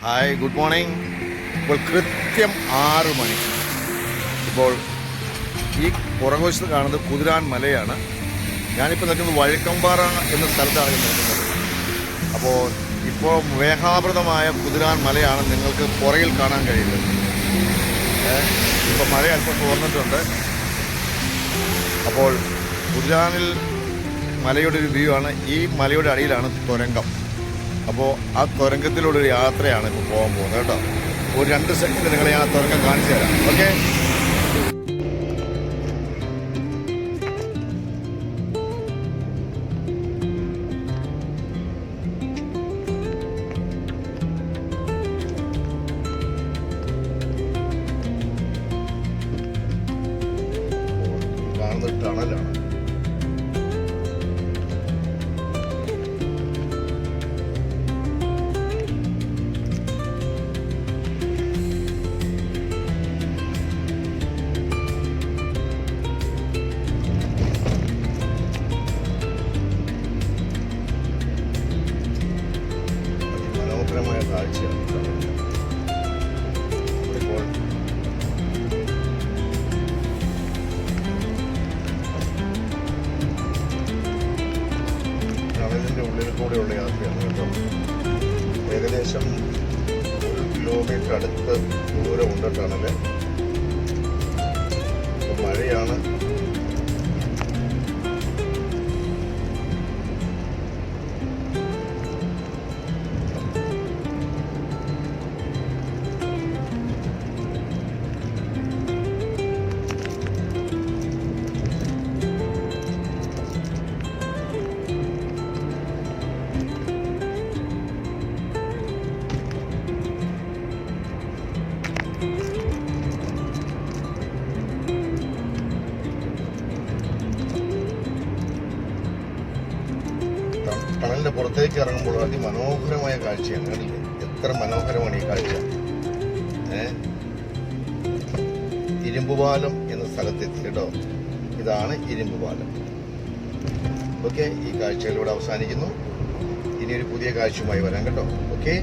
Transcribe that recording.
Hi, good morning. ഇപ്പോൾ കൃത്യം 6 മണി. ഇപ്പോൾ ഈ പുറകുവശത്ത് കാണുന്നത് കുതിരാൻ മലയാണ്. ഞാനിപ്പോൾ നിൽക്കുന്നത് വഴുക്കമ്പാറ എന്ന സ്ഥലത്താണ് ഞാൻ നിൽക്കുന്നത്. അപ്പോൾ ഇപ്പോൾ മേഘാവൃതമായ കുതിരാൻ മലയാണ് നിങ്ങൾക്ക് പുറകിൽ കാണാൻ കഴിയുന്നത്. ഇപ്പോൾ മഴ അല്പം തോർന്നിട്ടുണ്ട്. അപ്പോൾ കുതിരാനിൽ മലയുടെ ഒരു വ്യൂ ആണ്. ഈ മലയുടെ അടിയിലാണ് തുരങ്കം. അപ്പോൾ ആ തുരങ്കത്തിലൂടെ യാത്രയാണ് ഇപ്പോൾ പോകാൻ പോകുന്നത് കേട്ടോ. ഒരു 2 സെക്കൻഡ് നിങ്ങളെ ആ തുരങ്കം കാണിച്ചു തരാം. ഓക്കെ, കാണുന്നത് ടണലാണ്. മനോഹരമായ കാഴ്ചയാണ്. ഇപ്പോൾ ടണലിൻ്റെ ഉള്ളിൽ കൂടെയുള്ള യാത്രയാണ് കേട്ടോ. ഏകദേശം 1 കിലോമീറ്റർ അടുത്ത് ദൂരമുണ്ട് ടണല്. മഴയാണ്. ടണലിന്റെ പുറത്തേക്ക് ഇറങ്ങുമ്പോൾ അതിമനോഹരമായ കാഴ്ചയാണ്. കണ്ടില്ലേ, എത്ര മനോഹരമാണ് ഈ കാഴ്ച. ഇരുമ്പുപാലം എന്ന സ്ഥലത്തെത്തി കേട്ടോ. ഇതാണ് ഇരുമ്പുപാലം. ഓക്കെ, ഈ കാഴ്ചയിലൂടെ അവസാനിക്കുന്നു. ഇനിയൊരു പുതിയ കാഴ്ചയുമായി വരാം കേട്ടോ. ഓക്കെ.